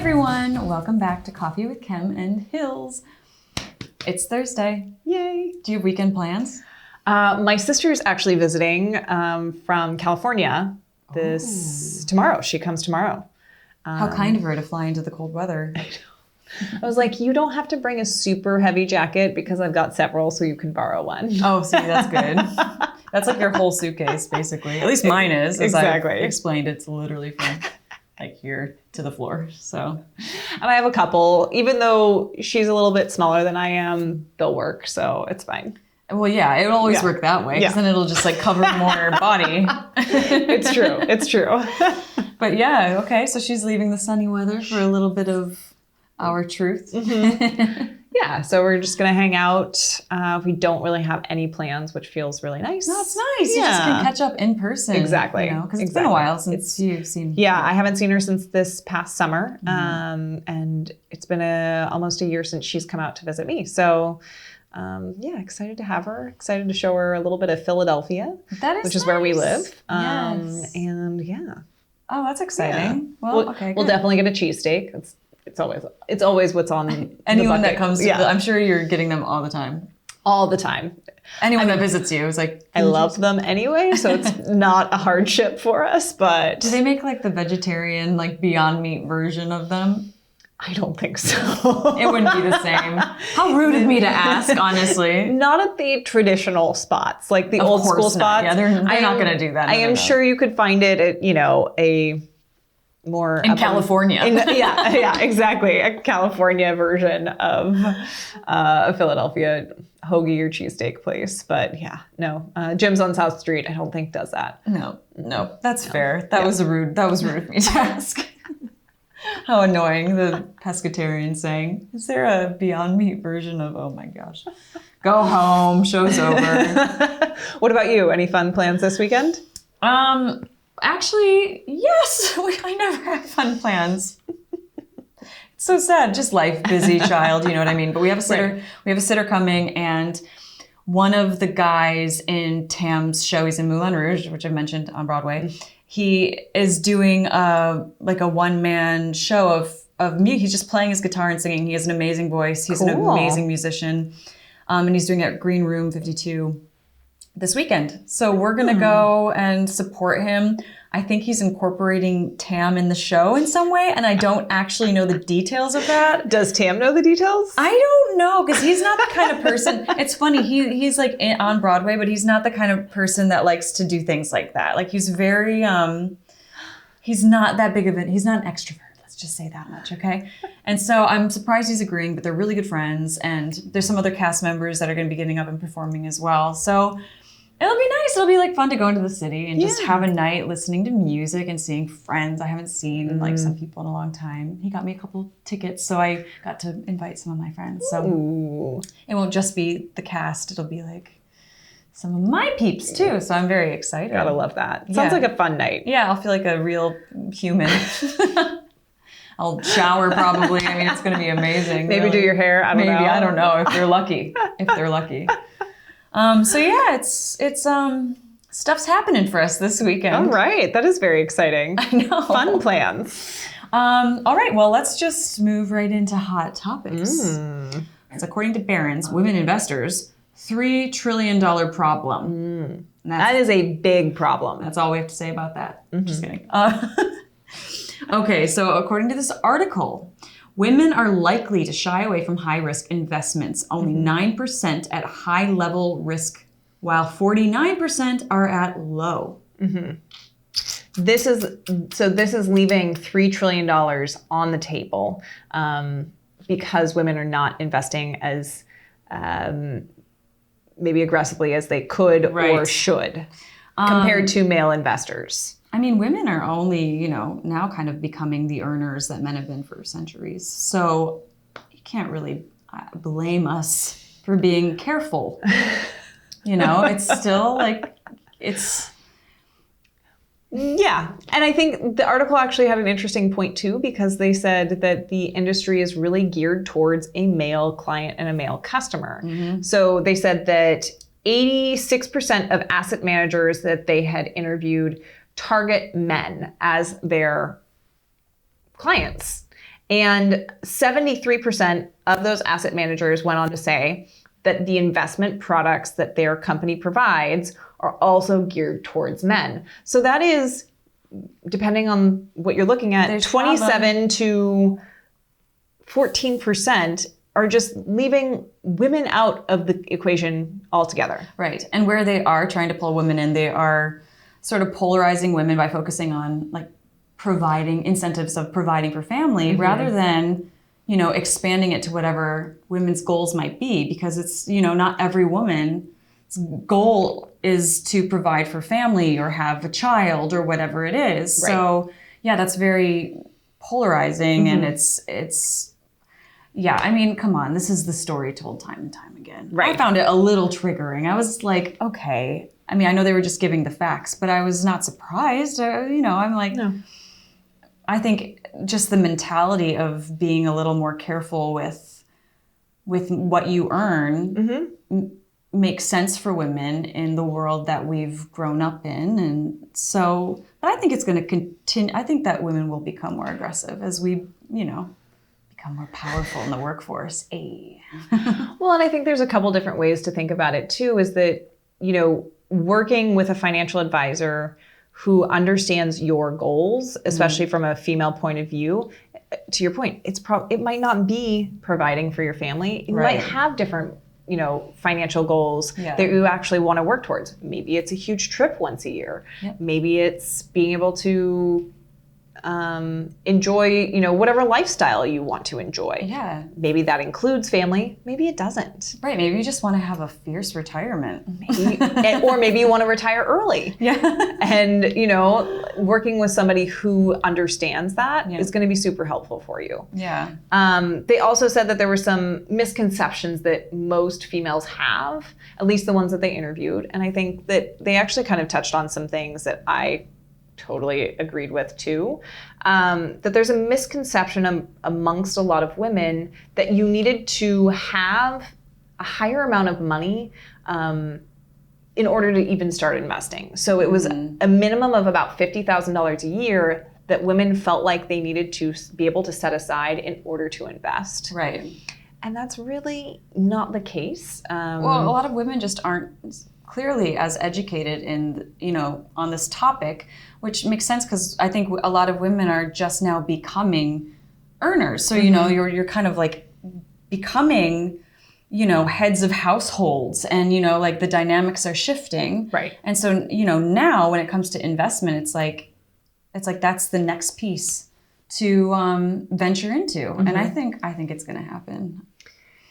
everyone, welcome back to Coffee with Kim and Hills. It's Thursday. Yay. Do you have weekend plans? My sister's actually visiting from California tomorrow. She comes tomorrow. How kind of her to fly into the cold weather. I was like, you don't have to bring a super heavy jacket because I've got several, so you can borrow one. Oh, see, that's good. That's like your whole suitcase, basically. At least mine is. Exactly. I've explained, it's literally from like here to the floor. So, and I have a couple. Even though she's a little bit smaller than I am, they'll work, so it's fine. Well, yeah, it'll always work that way, because then it'll just like cover more body. It's true. It's true. But yeah, okay. So she's leaving the sunny weather for a little bit of our truth. Mm-hmm. Yeah, so we're just going to hang out. We don't really have any plans, which feels really nice. No, it's nice. Yeah. You just can catch up in person. Exactly. Because it's been a while since you've seen her. Yeah, I haven't seen her since this past summer. Mm-hmm. And it's been almost a year since she's come out to visit me. So, excited to have her. Excited to show her a little bit of Philadelphia, which is where we live. Yes. And yeah. Oh, that's exciting. Yeah. Well, okay, we'll definitely get a cheesesteak. It's always what's on anyone that comes. I'm sure you're getting them all the time. All the time. Anyone that visits you is like, I love them anyway, so it's not a hardship for us. But do they make like the vegetarian, like Beyond Meat version of them? I don't think so. It wouldn't be the same. How rude of me to ask, honestly. Not at the traditional spots, like the old school spots. Yeah, they're not going to do that. I am sure you could find it at, a more in California. Yeah, exactly. A California version of a Philadelphia hoagie or cheesesteak place. But yeah, no. Jim's on South Street, I don't think does that. No, that's fair. That was rude of me to ask. How annoying, the pescatarian saying, is there a Beyond Meat version of, oh my gosh. Go home, show's over. What about you? Any fun plans this weekend? Actually, yes. I never have fun plans. It's so sad. Just life, busy child, you know what I mean? But we have a sitter. Right. We have a sitter coming, and one of the guys in Tam's show, he's in Moulin Rouge, which I mentioned on Broadway. He is doing a one-man show of music. He's just playing his guitar and singing. He has an amazing voice. He's an amazing musician. And he's doing it at Green Room 52 this weekend. So we're going to go and support him. I think he's incorporating Tam in the show in some way, and I don't actually know the details of that. Does Tam know the details? I don't know, because he's not the kind of person. It's funny, he's like on Broadway, but he's not the kind of person that likes to do things like that. Like he's very, he's not that big of he's not an extrovert. Let's just say that much, okay? And so I'm surprised he's agreeing, but they're really good friends, and there's some other cast members that are going to be getting up and performing as well. So it'll be nice. It'll be like fun to go into the city and just have a night listening to music and seeing friends I haven't seen like some people in a long time. He got me a couple tickets, so I got to invite some of my friends. So it won't just be the cast. It'll be like some of my peeps too. So I'm very excited. Gotta love that. Sounds like a fun night. Yeah, I'll feel like a real human. I'll shower probably. I mean, it's going to be amazing. Maybe do your hair. I don't know. I don't know if they're lucky. So yeah, it's stuff's happening for us this weekend. All right. That is very exciting. I know. Fun plans. All right. Well, let's just move right into hot topics. It's according to Barron's, women investors, $3 trillion problem. That is a big problem. That's all we have to say about that. Just kidding. Okay. So according to this article, women are likely to shy away from high-risk investments, only 9% at high-level risk, while 49% are at low. This is leaving $3 trillion on the table because women are not investing as maybe aggressively as they could or should compared to male investors. I mean, women are only, now kind of becoming the earners that men have been for centuries. So you can't really blame us for being careful. It's still Yeah. And I think the article actually had an interesting point too, because they said that the industry is really geared towards a male client and a male customer. So they said that 86% of asset managers that they had interviewed target men as their clients. And 73% of those asset managers went on to say that the investment products that their company provides are also geared towards men. So that is, depending on what you're looking at, 27 to 14% are just leaving women out of the equation altogether. Right. And where they are trying to pull women in, they are sort of polarizing women by focusing on like providing incentives of providing for family rather than, you know, expanding it to whatever women's goals might be, because it's, you know, not every woman's goal is to provide for family or have a child or whatever it is. Right. So yeah, that's very polarizing and it's yeah, I mean, come on, this is the story told time and time again. Right. I found it a little triggering. I was like, okay. I mean, I know they were just giving the facts, but I was not surprised. You know, I'm like, no. I think just the mentality of being a little more careful with what you earn makes sense for women in the world that we've grown up in. And so, but I think it's going to continue. I think that women will become more aggressive as we, you know, become more powerful in the workforce. Well, and I think there's a couple different ways to think about it too, is that, you know, working with a financial advisor who understands your goals, especially from a female point of view, to your point, it might not be providing for your family. You might have different, you know, financial goals that you actually want to work towards. Maybe it's a huge trip once a year. Yep. Maybe it's being able to enjoy, you know, whatever lifestyle you want to enjoy. Yeah. Maybe that includes family. Maybe it doesn't. Right. Maybe you just want to have a fierce retirement. Or maybe you want to retire early. Yeah. And, you know, working with somebody who understands that is going to be super helpful for you. Yeah. They also said that there were some misconceptions that most females have, at least the ones that they interviewed. And I think that they actually kind of touched on some things that I totally agreed with too, that there's a misconception amongst a lot of women that you needed to have a higher amount of money in order to even start investing. So it was a minimum of about $50,000 a year that women felt like they needed to be able to set aside in order to invest. Right. And that's really not the case. Well, a lot of women just aren't clearly as educated in, you know, on this topic, which makes sense because I think a lot of women are just now becoming earners. So, you know, you're kind of like becoming, you know, heads of households and, you know, like the dynamics are shifting. Right. And so, you know, now when it comes to investment, it's like that's the next piece to venture into. And I think it's going to happen.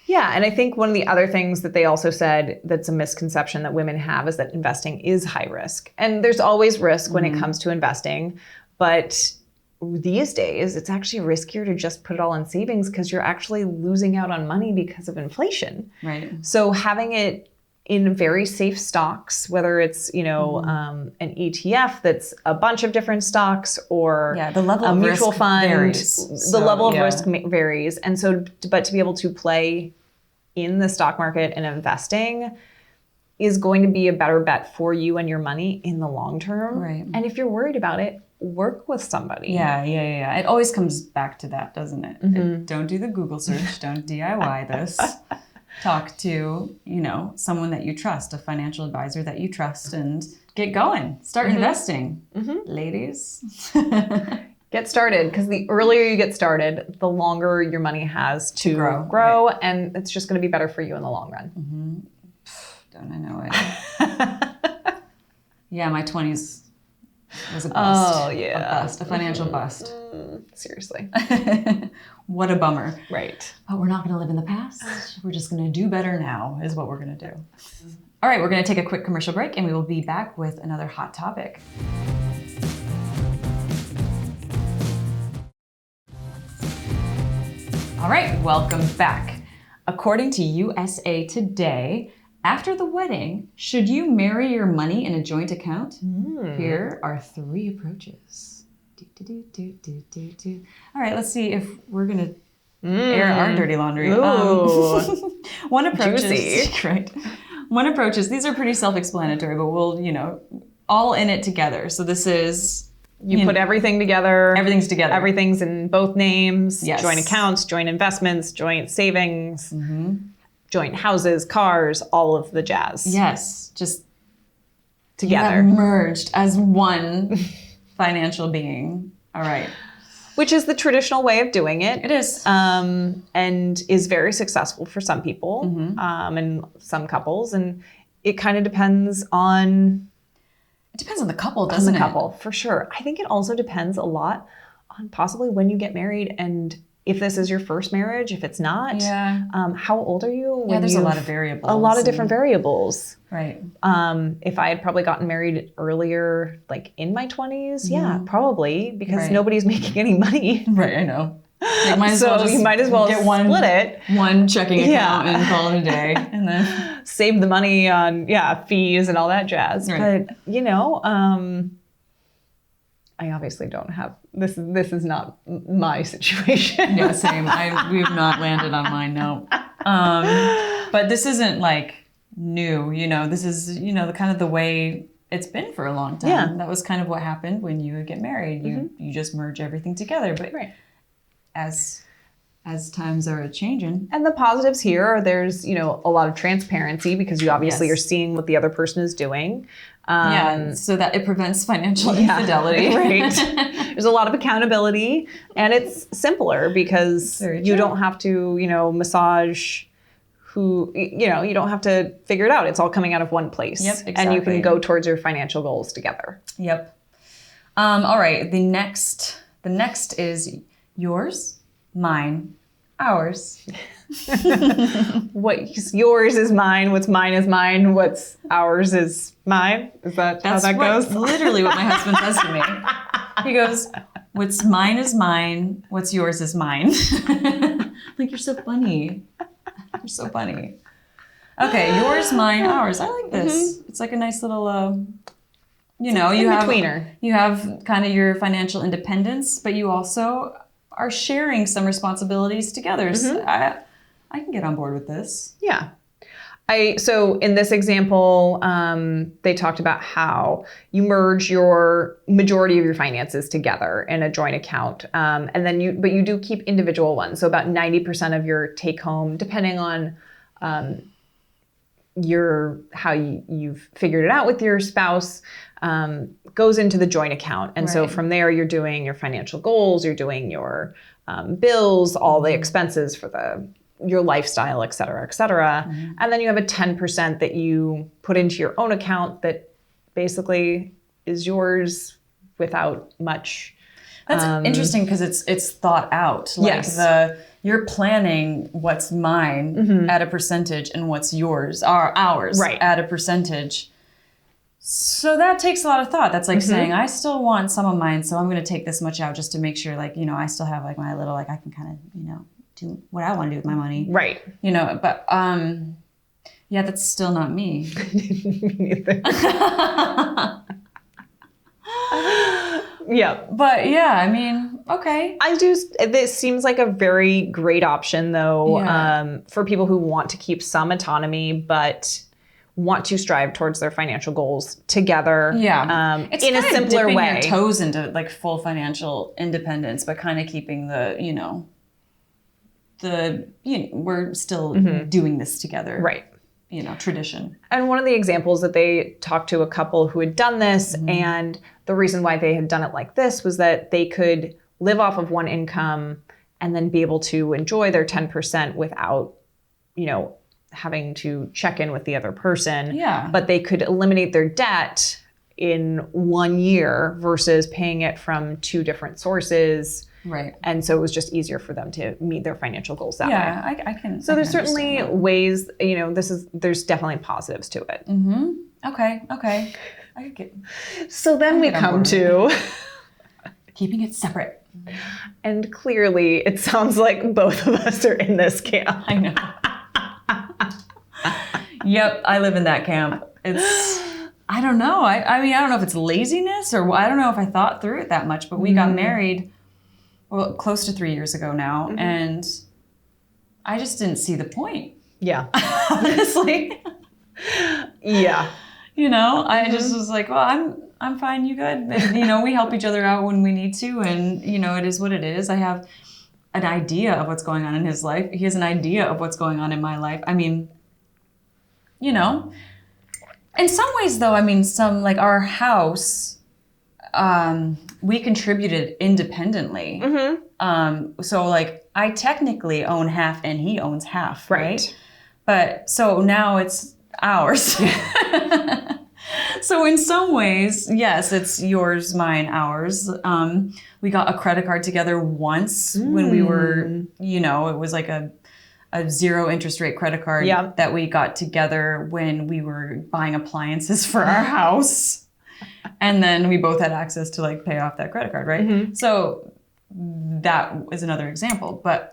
Yeah, and I think one of the other things that they also said that's a misconception that women have is that investing is high risk. And there's always risk when it comes to investing, but these days it's actually riskier to just put it all in savings because you're actually losing out on money because of inflation. Right. So having it in very safe stocks, whether it's, you know, an ETF that's a bunch of different stocks or the level of mutual risk fund, varies. The level of risk varies. And so, but to be able to play in the stock market and investing is going to be a better bet for you and your money in the long term. Right. And if you're worried about it, work with somebody. Yeah. It always comes back to that, doesn't it? Don't do the Google search. Don't DIY this. Talk to, you know, someone that you trust, a financial advisor that you trust, and get going. Start investing. Ladies. Get started, because the earlier you get started, the longer your money has to grow right. And it's just going to be better for you in the long run. Don't I know it? Yeah, my 20s was a bust. Oh, yeah. A financial bust. Seriously. What a bummer. Right. But we're not going to live in the past. We're just going to do better now is what we're going to do. All right, we're going to take a quick commercial break and we will be back with another hot topic. All right, welcome back. According to USA Today, after the wedding, should you marry your money in a joint account? Here are 3 approaches. All right, let's see if we're going to air our dirty laundry. One approach is, right. One approach is, these are pretty self-explanatory, but we'll, you know, all in it together. So this is You put everything together. Everything's together. Everything's in both names. Yes. Joint accounts, joint investments, joint savings, joint houses, cars, all of the jazz. Yes. Just together. You have merged as one financial being. All right. Which is the traditional way of doing it. It is. And is very successful for some people and some couples. And it kind of depends on... It depends on the couple, doesn't it? On the couple, for sure. I think it also depends a lot on possibly when you get married and if this is your first marriage, if it's not. Yeah. How old are you? Yeah, there's a lot of variables. A lot of different variables. Right. If I had probably gotten married earlier, like in my 20s, yeah, probably, because nobody's making any money. Right, I know. You might as well get split it. One checking account and call it a day. And then save the money on fees and all that jazz. Right. But I obviously don't have this is not my situation. Yeah, same. We've not landed on mine, no. But this isn't like new, this is, the kind of the way it's been for a long time. Yeah. That was kind of what happened when you would get married. You just merge everything together. But as times are changing. And the positives here are there's, a lot of transparency because you obviously are seeing what the other person is doing. So that it prevents financial infidelity. Right. There's a lot of accountability and it's simpler because you don't have to, massage you don't have to figure it out. It's all coming out of one place. Yep, exactly. And you can go towards your financial goals together. Yep. All right. The next is yours, mine, ours. What's yours is mine. What's mine is mine. What's ours is mine. Is that how that goes? That's literally what my husband says to me. He goes, "What's mine is mine. What's yours is mine." Like, you're so funny. You're so funny. Okay, yours, mine, ours. I like this. It's like a nice little, you have betweener. You have kind of your financial independence, but you also are sharing some responsibilities together. So I can get on board with this. Yeah. So in this example, they talked about how you merge your majority of your finances together in a joint account. And then you do keep individual ones. So about 90% of your take home, depending on how you've figured it out with your spouse, goes into the joint account. And so from there, you're doing your financial goals, you're doing your bills, all the expenses for your lifestyle, et cetera, et cetera. And then you have a 10% that you put into your own account that basically is yours without much. That's interesting because it's thought out. Like you're planning what's mine at a percentage and what's ours at a percentage. So that takes a lot of thought. That's like saying, I still want some of mine, so I'm going to take this much out just to make sure, I still have like my little, I can kind of, do what I want to do with my money. Right. But that's still not me. Me neither. Yeah. But okay. This seems like a very great option though, for people who want to keep some autonomy, but want to strive towards their financial goals together. Yeah. It's in a simpler dipping way. Your toes into like full financial independence, but kind of keeping we're still doing this together. Right. Tradition. And one of the examples that they talked to a couple who had done this, and the reason why they had done it like this was that they could live off of one income and then be able to enjoy their 10% without, having to check in with the other person. Yeah. But they could eliminate their debt in 1 year versus paying it from two different sources. Right. And so it was just easier for them to meet their financial goals that way. Yeah, I can. So there's certainly ways, there's definitely positives to it. Okay. I could get. So then we come to keeping it separate. And clearly it sounds like both of us are in this camp. I know. Yep, I live in that camp. I don't know. I mean, I don't know if it's laziness or I don't know if I thought through it that much, but we got married close to 3 years ago now, and I just didn't see the point. Yeah. Honestly. Yeah. You know, I just was like, well, I'm fine, you good? And, you know, we help each other out when we need to, and, you know, it is what it is. I have an idea of what's going on in his life. He has an idea of what's going on in my life. I mean, you know, in some ways, though, I mean, some, like, our house, we contributed independently. So, like, I technically own half and he owns half, right? But so now it's ours. So in some ways, yes, it's yours, mine, ours. We got a credit card together once when we were, you know, it was like a 0 interest rate credit card that we got together when we were buying appliances for our house. And then we both had access to like pay off that credit card, right? So that is another example. But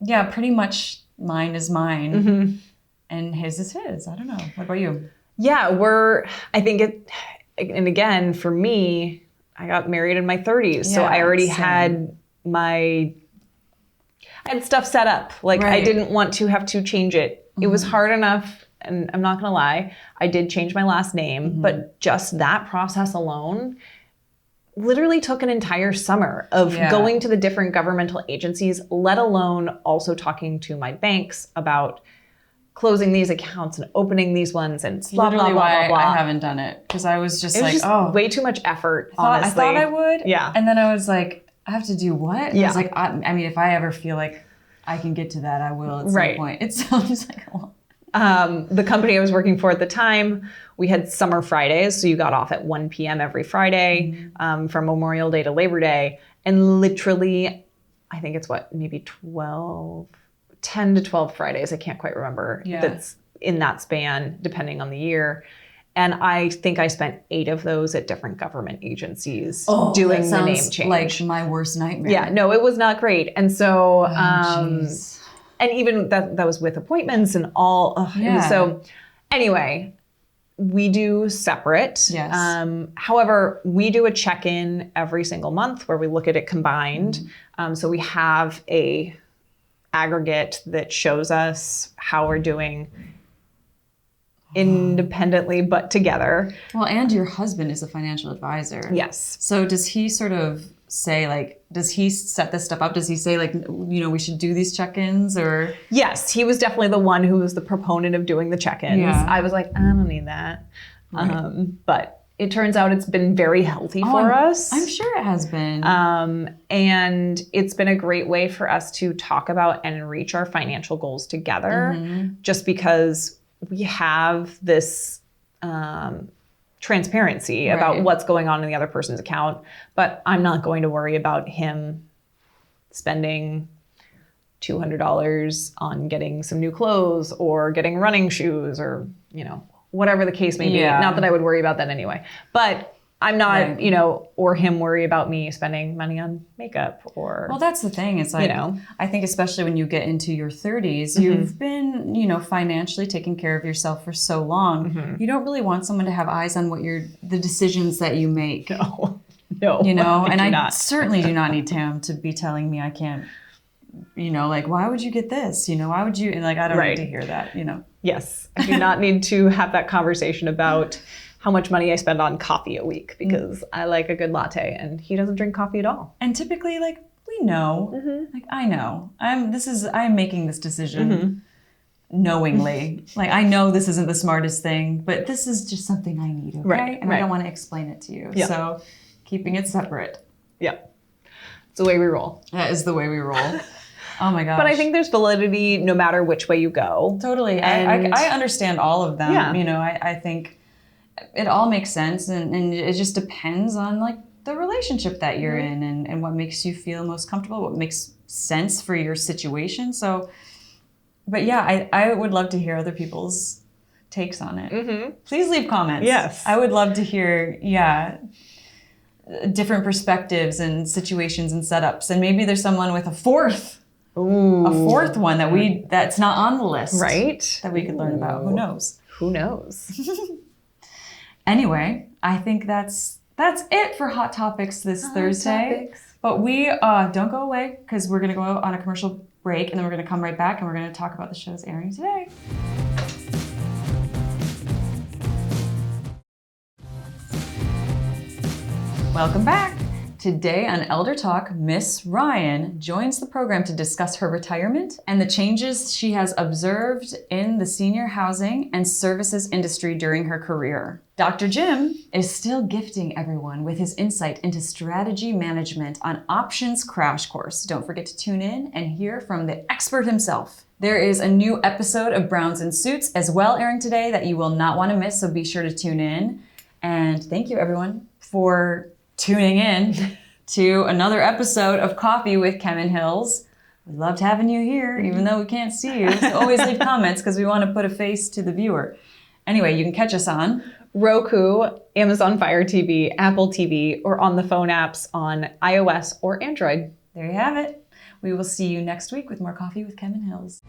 yeah, pretty much mine is mine and his is his. I don't know. What about you? Yeah, I think it, and again, for me, I got married in my 30s. So I already had I had stuff set up. Like I didn't want to have to change it. It was hard enough, and I'm not gonna lie, I did change my last name, but just that process alone literally took an entire summer of going to the different governmental agencies, let alone also talking to my banks about closing these accounts and opening these ones and blah, blah, blah, blah, blah. I haven't done it because I was just way too much effort, honestly. I thought I would. Yeah. And then I was like, I have to do what? Yeah. I was like, I mean, if I ever feel like I can get to that, I will at some point. It sounds like a lot. The company I was working for at the time, we had summer Fridays. So you got off at 1 p.m. every Friday from Memorial Day to Labor Day. And literally, I think it's maybe 10 to 12 Fridays. I can't quite remember. That's in that span, depending on the year. And I think I spent 8 of those at different government agencies doing the name change. Like my worst nightmare. Yeah, no, it was not great. And so, and even that was with appointments and all. So anyway, we do separate. Yes. However, we do a check-in every single month where we look at it combined. So we have a aggregate that shows us how we're doing independently but together. Well, and your husband is a financial advisor. Yes. So does he sort of say, like, does he set this stuff up? Does he say, like, you know, we should do these check-ins or? Yes, he was definitely the one who was the proponent of doing the check-ins. Yeah. I was like, I don't need that. Right. But it turns out it's been very healthy for us. I'm sure it has been. And it's been a great way for us to talk about and reach our financial goals together, just because we have this transparency about what's going on in the other person's account. But I'm not going to worry about him spending $200 on getting some new clothes or getting running shoes or, you know, whatever the case may be. Not that I would worry about that anyway. But I'm not, you know, or him worry about me spending money on makeup or... Well, that's the thing. It's like, you know, I think especially when you get into your 30s, you've been, you know, financially taking care of yourself for so long. You don't really want someone to have eyes on the decisions that you make. No. You know, and I certainly do not need him to be telling me I can't, you know, like, why would you get this? You know, why would you? And like, I don't need to hear that, you know. Yes. I do not need to have that conversation about how much money I spend on coffee a week because I like a good latte and he doesn't drink coffee at all. And typically, like, we know, like, I know I'm making this decision knowingly. Like, I know this isn't the smartest thing, but this is just something I need. Okay. And I don't want to explain it to you. Yeah. So keeping it separate. Yeah. It's the way we roll. That is the way we roll. Oh my gosh. But I think there's validity no matter which way you go. Totally. And I understand all of them. Yeah. You know, I think it all makes sense and it just depends on like the relationship that you're in and what makes you feel most comfortable, what makes sense for your situation. So, but yeah, I would love to hear other people's takes on it. Please leave comments. Yes. I would love to hear, different perspectives and situations and setups. And maybe there's someone with a fourth one that's not on the list. Right. That we could learn about. Who knows? Who knows? Anyway, I think that's it for Hot Topics this Thursday. But we don't go away because we're going to go on a commercial break and then we're going to come right back and we're going to talk about the shows airing today. Welcome back. Today on Elder Talk, Miss Ryan joins the program to discuss her retirement and the changes she has observed in the senior housing and services industry during her career. Dr. Jim is still gifting everyone with his insight into strategy management on Options Crash Course. Don't forget to tune in and hear from the expert himself. There is a new episode of Browns and Suits as well airing today that you will not want to miss, so be sure to tune in. And thank you, everyone, for tuning in to another episode of Coffee with Kim and Hills. We loved having you here, even though we can't see you. So always leave comments because we want to put a face to the viewer. Anyway, you can catch us on Roku, Amazon Fire TV, Apple TV, or on the phone apps on iOS or Android. There you have it. We will see you next week with more Coffee with Kim and Hills.